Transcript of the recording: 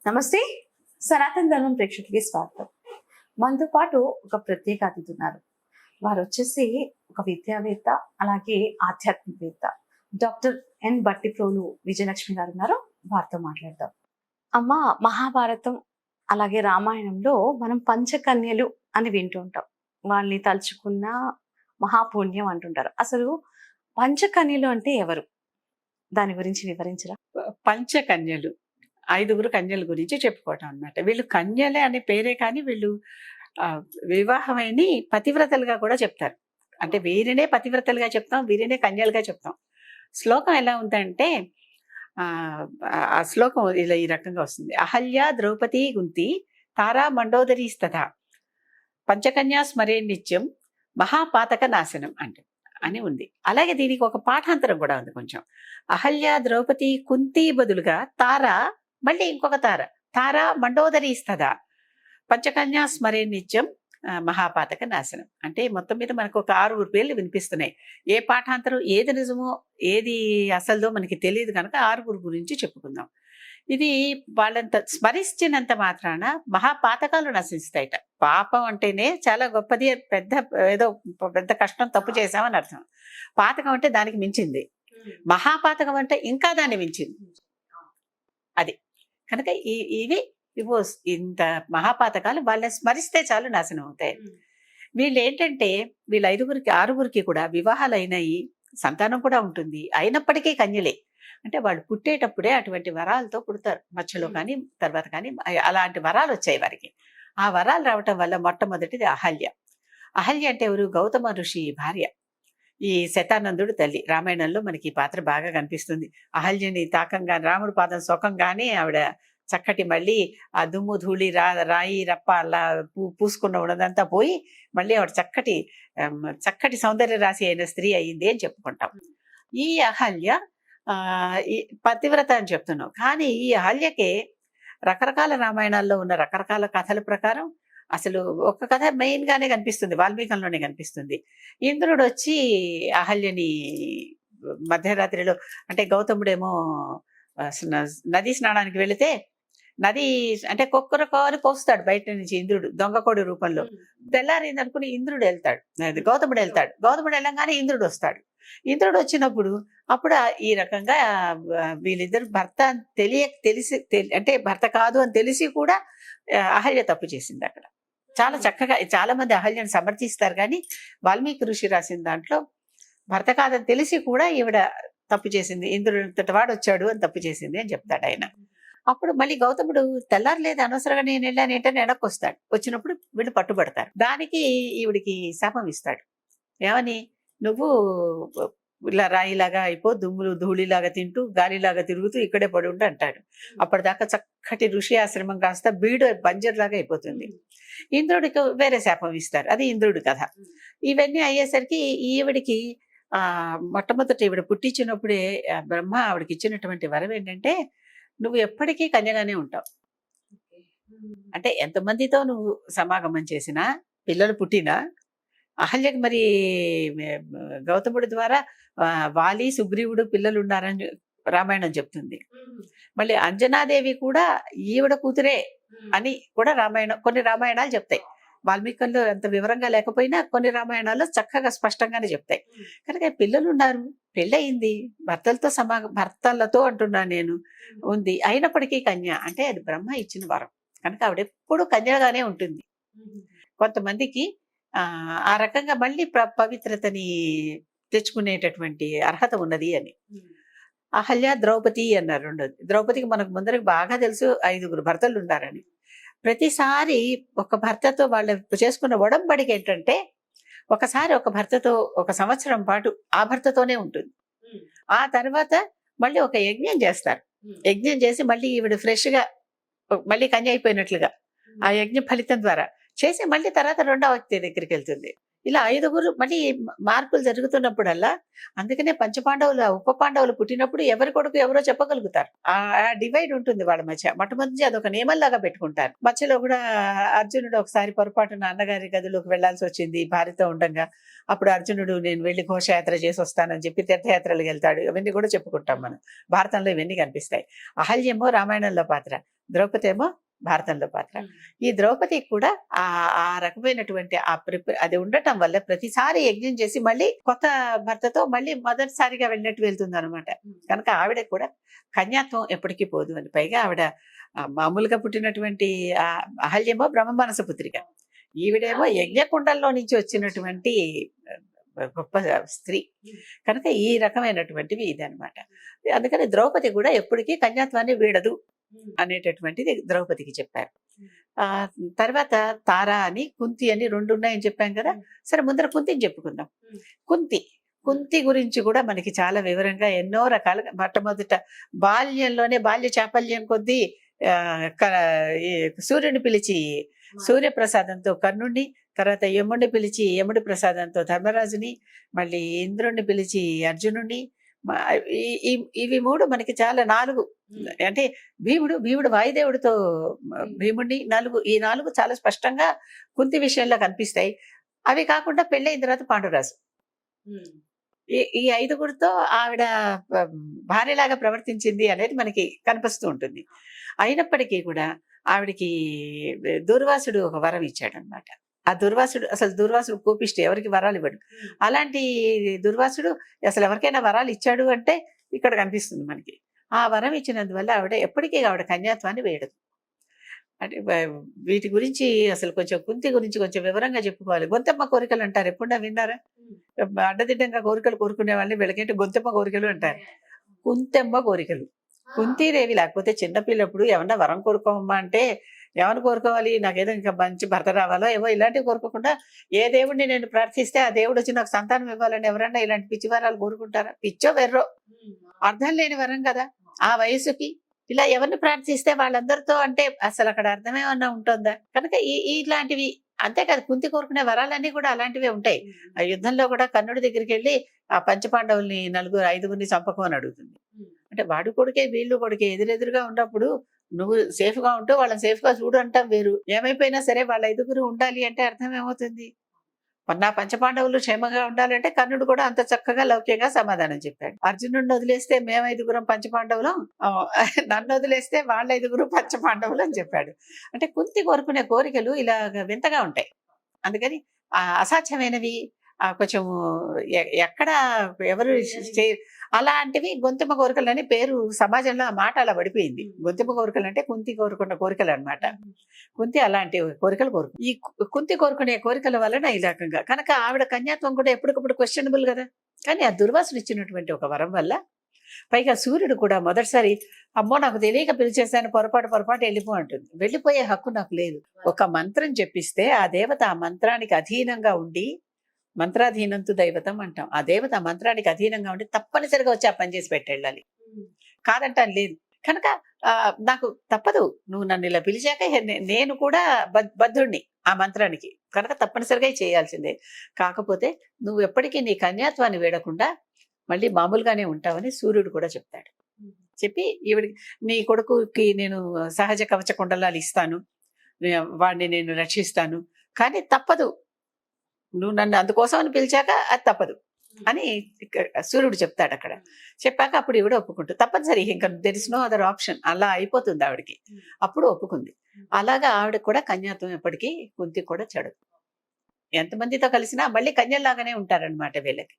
నమస్తే, సనాతన ధర్మం ప్రేక్షకులకి స్వాగతం. మనతో పాటు ఒక ప్రత్యేక అతిథి ఉన్నారు. వారు వచ్చేసి ఒక విద్యావేత్త, అలాగే ఆధ్యాత్మికవేత్త. డాక్టర్ ఎన్ బట్టిప్రోలు విజయలక్ష్మి గారు ఉన్నారు. వారితో మాట్లాడదాం. అమ్మ, మహాభారతం అలాగే రామాయణంలో మనం పంచకన్యలు అని వింటూ ఉంటాం. వాళ్ళని తలుచుకున్న మహాపుణ్యం అంటుంటారు. అసలు పంచకన్యలు అంటే ఎవరు? దాని గురించి వివరించరా? పంచకన్యలు, 5 కన్యల గురించి చెప్పుకోవటం అన్నమాట. వీళ్ళు కన్యలే అనే పేరే కానీ వీళ్ళు వివాహమైన పతివ్రతలుగా కూడా చెప్తారు. అంటే వీరినే పతివ్రతలుగా చెప్తాం, వీరినే కన్యలుగా చెప్తాం. శ్లోకం ఎలా ఉందంటే ఆ శ్లోకం ఇలా ఈ రకంగా వస్తుంది. అహల్య ద్రౌపది గుంతి తారా మండోదరీస్తథా పంచకన్యా స్మరే నిత్యం మహాపాతక నాశనం అంటే అని ఉంది. అలాగే దీనికి ఒక పాఠాంతరం కూడా ఉంది కొంచెం. అహల్య ద్రౌపది కుంతి బదులుగా తార, మళ్ళీ ఇంకొక తార, తారా మండోదరీస్తథా పంచకన్యా స్మరే నిత్యం మహాపాతక నాశనం అంటే మొత్తం మీద మనకు ఒక 6 పేర్లు వినిపిస్తున్నాయి. ఏ పాఠాంతరం ఏది నిజమో ఏది అసలుదో మనకి తెలియదు కనుక 6 గురించి చెప్పుకుందాం. ఇది వాళ్ళంత స్మరించినంత మాత్రాన మహాపాతకాలు నశిస్తాయిట. పాపం అంటేనే చాలా గొప్పది, పెద్ద కష్టం, తప్పు చేశామని అర్థం. పాతకం అంటే దానికి మించింది, మహాపాతకం అంటే ఇంకా దాన్ని మించింది. అది కనుక ఇవి ఇంత మహాపాతకాలు వాళ్ళని స్మరిస్తే చాలు నాశనం అవుతాయి. వీళ్ళు ఏంటంటే వీళ్ళ 6 కూడా వివాహాలు అయినాయి, సంతానం కూడా ఉంటుంది. అయినప్పటికీ కన్యలే. అంటే వాళ్ళు పుట్టేటప్పుడే అటువంటి వరాలతో పుడతారు. మధ్యలో కానీ తర్వాత కానీ అలాంటి వరాలు వచ్చాయి వారికి. ఆ వరాలు రావటం వల్ల మొట్టమొదటిది అహల్య. అహల్య అంటే ఎవరు? గౌతమ ఋషి భార్య, ఈ శతానందుడు తల్లి. రామాయణంలో మనకి ఈ పాత్ర బాగా కనిపిస్తుంది. అహల్యని తాకంగా రాముడు పాదం సొకంగానే ఆవిడ చక్కటి మళ్ళీ ఆ దుమ్ము ధూళి రాయి రప్ప అలా పూసుకున్న ఉన్నదంతా పోయి మళ్ళీ ఆవిడ చక్కటి సౌందర్య రాశి అయిన స్త్రీ అయింది అని చెప్పుకుంటాం. ఈ అహల్య ఈ పతివ్రత అని చెప్తున్నాం. కానీ ఈ అహల్యకే రకరకాల రామాయణాల్లో ఉన్న రకరకాల కథల ప్రకారం అసలు ఒక కథ మెయిన్ గానే కనిపిస్తుంది, వాల్మీకంలోనే కనిపిస్తుంది. ఇంద్రుడు వచ్చి అహల్యని మధ్యరాత్రిలో, అంటే గౌతముడేమో నదీ స్నానానికి వెళితే నది అంటే కొక్కరకోని పోస్తాడు బయట నుంచి ఇంద్రుడు దొంగకోడి రూపంలో. తెల్లారింది అనుకుని ఇంద్రుడు వెళ్తాడు, గౌతముడు వెళ్తాడు. గౌతముడు వెళ్ళంగానే ఇంద్రుడు వస్తాడు. ఇంద్రుడు వచ్చినప్పుడు అప్పుడు ఈ రకంగా వీళ్ళిద్దరు భర్త అంటే భర్త కాదు అని తెలిసి కూడా అహల్య తప్పు చేసింది అక్కడ. చాలా చక్కగా చాలా మంది అహల్యను సమర్థిస్తారు, కానీ వాల్మీకి ఋషి రాసిన దాంట్లో భర్త కాదని తెలిసి కూడా ఈవిడ తప్పు చేసింది, ఇంద్రుడు వాడు వచ్చాడు అని తప్పు చేసింది అని చెప్తాడు ఆయన. అప్పుడు మళ్ళీ గౌతముడు తెల్లారలేదు, అనవసరంగా నేను వెళ్ళాను ఏంటని వెనక్కి వస్తాడు. వచ్చినప్పుడు వీళ్ళు పట్టుబడతారు. దానికి ఈవిడికి శాపం ఇస్తాడు. ఏమని? నువ్వు ఇలా రాయిలాగా అయిపో, దుమ్ములు ధూళిలాగా తింటూ గాలిలాగా తిరుగుతూ ఇక్కడే పడి ఉంటే అంటాడు. అప్పటిదాకా చక్కటి ఋషి ఆశ్రమం కాస్త బీడు బంజర్లాగా అయిపోతుంది. ఇంద్రుడికి వేరే శాపం ఇస్తారు, అది ఇంద్రుడి కథ. ఇవన్నీ అయ్యేసరికి ఈవిడికి మొట్టమొదటి ఈవిడ పుట్టించినప్పుడే బ్రహ్మ ఆవిడకి ఇచ్చినటువంటి వరం ఏంటంటే, నువ్వు ఎప్పటికీ కన్యగానే ఉంటావు. అంటే ఎంతమందితో నువ్వు సమాగమం చేసినా, పిల్లలు పుట్టినా, అహల్యకి మరి గౌతముడి ద్వారా వాలి సుగ్రీవుడు పిల్లలు ఉన్నారని రామాయణం చెప్తుంది. మళ్ళీ అంజనాదేవి కూడా ఈవిడ కూతురే అని కూడా కొన్ని రామాయణాలు చెప్తాయి. వాల్మీకంలో ఎంత వివరంగా లేకపోయినా కొన్ని రామాయణాల్లో చక్కగా స్పష్టంగానే చెప్తాయి. కనుక పిల్లలు ఉన్నారు, పెళ్ళయింది, భర్తలతో అంటున్నా నేను ఉంది, అయినప్పటికీ కన్య అంటే అది బ్రహ్మ ఇచ్చిన వరం. కనుక ఆవిడ ఎప్పుడు కన్యగానే ఉంటుంది. కొంతమందికి ఆ రకంగా మళ్ళీ పవిత్రతని తెచ్చుకునేటటువంటి అర్హత ఉన్నది అని. అహల్య ద్రౌపది అన్నారు రెండోది. ద్రౌపదికి మనకు ముందరకు బాగా తెలుసు 5 భర్తలు ఉన్నారని. ప్రతిసారి ఒక భర్తతో వాళ్ళు చేసుకున్న ఒడంబడిక ఏంటంటే, ఒకసారి ఒక భర్తతో 1 సంవత్సరం పాటు ఆ భర్తతోనే ఉంటుంది. ఆ తర్వాత మళ్ళీ ఒక యజ్ఞం చేస్తారు. యజ్ఞం చేసి మళ్ళీ ఈవిడ ఫ్రెష్ గా మళ్ళీ కన్య అయిపోయినట్లుగా ఆ యజ్ఞ ఫలితం ద్వారా చేసి మళ్ళీ తర్వాత 2వ వ్యక్తి దగ్గరికి వెళ్తుంది. ఇలా 5గురు మళ్ళీ మార్పులు జరుగుతున్నప్పుడల్లా అందుకనే పంచపాండవులు ఉప పాండవులు పుట్టినప్పుడు ఎవరి కొడుకు ఎవరో చెప్పగలుగుతారు. ఆ డివైడ్ ఉంటుంది వాళ్ళ మధ్య. మొట్టమొదటి అదొక నియమంలాగా పెట్టుకుంటారు. మధ్యలో కూడా అర్జునుడు ఒకసారి పొరపాటున అన్నగారి గదిలోకి వెళ్లాల్సి వచ్చింది భార్యతో ఉండంగా. అప్పుడు అర్జునుడు నేను వెళ్లి ఘోషయాత్ర చేసి వస్తానని చెప్పి తీర్థయాత్రలకు వెళ్తాడు. ఇవన్నీ కూడా చెప్పుకుంటాం మనం. భారతంలో ఇవన్నీ కనిపిస్తాయి. అహల్యేమో రామాయణంలో పాత్ర, ద్రౌపది ఏమో భారతంలో పాత్ర. ఈ ద్రౌపది కూడా ఆ ఆ రకమైనటువంటి అది ఉండటం వల్ల ప్రతిసారి యజ్ఞం చేసి మళ్ళీ కొత్త భర్తతో మళ్ళీ మొదటిసారిగా వెళ్ళినట్టు వెళ్తుంది అనమాట. కనుక ఆవిడ కూడా కన్యాత్వం ఎప్పటికీ పోదు అని. పైగా ఆవిడ మామూలుగా పుట్టినటువంటి అహల్యేమో బ్రహ్మ మానస పుత్రిక, ఈవిడేమో యజ్ఞకుండంలో నుంచి వచ్చినటువంటి గొప్ప స్త్రీ. కనుక ఈ రకమైనటువంటివి ఇది అనమాట. అందుకని ద్రౌపది కూడా ఎప్పటికీ కన్యాత్వాన్ని వీడదు అనేటటువంటిది ద్రౌపదికి చెప్పారు. తర్వాత తార అని కుంతి అని 2 ఉన్నాయని చెప్పాం కదా. సరే ముందర కుంతిని చెప్పుకుందాం. కుంతి గురించి కూడా మనకి చాలా వివరంగా ఎన్నో రకాలుగా మొట్టమొదట బాల్యంలోనే బాల్య చాపల్యం కొద్దీ సూర్యుని పిలిచి సూర్యప్రసాదంతో కర్ణుణ్ణి, తర్వాత యముడిని పిలిచి యముడి ప్రసాదంతో ధర్మరాజుని, మళ్ళీ ఇంద్రుణ్ణి పిలిచి అర్జునుడిని. ఇవి 3 మనకి చాలా 4 అంటే భీముడు వాయుదేవుడితో భీముడిని 4 ఈ 4 చాలా స్పష్టంగా కుంతి విషయంలో కనిపిస్తాయి. అవి కాకుండా పెళ్ళైన తర్వాత పాండురాజు. ఈ 5గురితో ఆవిడ భార్యలాగా ప్రవర్తించింది అనేది మనకి కనిపిస్తూ ఉంటుంది. అయినప్పటికీ కూడా ఆవిడికి దుర్వాసుడు ఒక వరం ఇచ్చాడు అనమాట. ఆ దుర్వాసుడు కోపిష్టి, ఎవరికి వరాలు ఇవ్వడు. అలాంటి దుర్వాసుడు అసలు ఎవరికైనా వరాలు ఇచ్చాడు అంటే ఇక్కడ కనిపిస్తుంది మనకి. ఆ వరం ఇచ్చినందువల్ల ఎప్పటికీ ఆవిడ కన్యాత్వాన్ని వేయడదు. అంటే వీటి గురించి అసలు కుంతి గురించి కొంచెం వివరంగా చెప్పుకోవాలి. గొంతెమ్మ కోరికలు అంటారు, ఎప్పుడన్నా విన్నారా? అడ్డదిడ్డంగా కోరికలు కోరుకునే వాళ్ళని వీళ్ళకేంటి గొంతెమ్మ కోరికలు అంటారు. కుంతెమ్మ కోరికలు. కుంతీదేవి లేకపోతే చిన్నపిల్లప్పుడు ఏమన్నా వరం కోరుకోమమ్మా అంటే ఏమని కోరుకోవాలి? నాకేదో ఇంకా మంచి భర్త రావాలో ఏవో ఇలాంటివి కోరుకోకుండా ఏ దేవుడిని నేను ప్రార్థిస్తే ఆ దేవుడు వచ్చి నాకు సంతానం ఇవ్వాలని ఎవరన్నా ఇలాంటి పిచ్చి వరాలు కోరుకుంటారా? పిచ్చో వెర్రో, అర్థం లేని వరం కదా ఆ వయసుకి. ఇలా ఎవరిని ప్రార్థిస్తే వాళ్ళందరితో అంటే అసలు అక్కడ అర్థమేమన్నా ఉంటుందా? కనుక ఇలాంటివి అంతేకాదు, కుంతి కోరుకునే వరాలన్నీ కూడా అలాంటివే ఉంటాయి. ఆ యుద్ధంలో కూడా కర్ణుడి దగ్గరికి వెళ్ళి ఆ పంచపాండవుల్ని 5గురిని చంపకమని అడుగుతుంది. అంటే వాడు కొడుకే వీళ్ళు కొడుకే ఎదురెదురుగా ఉన్నప్పుడు నువ్వు సేఫ్ గా ఉంటూ వాళ్ళని సేఫ్ గా చూడు అంటాం వేరు. ఏమైపోయినా సరే వాళ్ళ 5గురు ఉండాలి అంటే అర్థం ఏమవుతుంది? నా పంచపాండవులు క్షేమంగా ఉండాలంటే కర్ణుడు కూడా అంత చక్కగా లౌక్యంగా సమాధానం చెప్పాడు. అర్జునుడిని వదిలేస్తే మేము 5గురం పంచపాండవులం, నన్ను వదిలేస్తే వాళ్ళ 5గురు పంచపాండవులు అని చెప్పాడు. అంటే కుంతి కోరుకునే కోరికలు ఇలా వింతగా ఉంటాయి. అందుకని అసాధ్యమైనవి కొంచెం ఎక్కడ ఎవరు అలాంటివి గొంతెమ్మ కోరికలు అని పేరు సమాజంలో ఆ మాట అలా పడిపోయింది. గొంతెమ్మ కోరికలు అంటే కుంతి కోరుకున్న కోరికలు అనమాట. కుంతి అలాంటి కోరికలు ఈ కుంతి కోరుకునే కోరికల వలన ఈ రకంగా కనుక ఆవిడ కన్యాత్వం కూడా ఎప్పటికప్పుడు క్వశ్చనబుల్ కదా. కానీ ఆ దుర్వాసుడు ఇచ్చినటువంటి ఒక వరం వల్ల, పైగా సూర్యుడు కూడా మొదటిసారి అమ్మో నాకు తెలియక పిలిచేశాను పొరపాటు వెళ్ళిపో అంటుంది. వెళ్ళిపోయే హక్కు నాకు లేదు. ఒక మంత్రం చెప్పిస్తే ఆ దేవత ఆ మంత్రానికి అధీనంగా ఉండి, మంత్రాధీనంతో దైవతం అంటాం, ఆ దేవత ఆ మంత్రానికి అధీనంగా ఉండి తప్పనిసరిగా వచ్చి ఆ పని చేసి పెట్టెళ్ళాలి. కాదంటాను లేదు. కనుక నాకు తప్పదు, నువ్వు నన్ను ఇలా పిలిచాక నేను కూడా బద్ధుడిని ఆ మంత్రానికి, కనుక తప్పనిసరిగా చేయాల్సిందే. కాకపోతే నువ్వు ఎప్పటికీ నీ కన్యాత్వాన్ని వేడకుండా మళ్ళీ మామూలుగానే ఉంటావని సూర్యుడు కూడా చెప్తాడు. చెప్పి ఈవిడికి నీ కొడుకుకి నేను సహజ కవచ కుండలాలు ఇస్తాను, వాడిని నేను రక్షిస్తాను, కానీ తప్పదు, నువ్వు నన్ను అందుకోసం అని పిలిచాక అది తప్పదు అని సూర్యుడు చెప్తాడు. అక్కడ చెప్పాక అప్పుడు ఈవిడ ఒప్పుకుంటుంది. తప్పనిసరి ఇంకా there is no other option. అలా అయిపోతుంది ఆవిడకి. అప్పుడు ఒప్పుకుంది. అలాగా ఆవిడకి కూడా కన్యాత్వం ఎప్పటికీ కుంతి కూడా చెడు. ఎంతమందితో కలిసినా మళ్ళీ కన్యల్లాగానే ఉంటారనమాట వీళ్ళకి.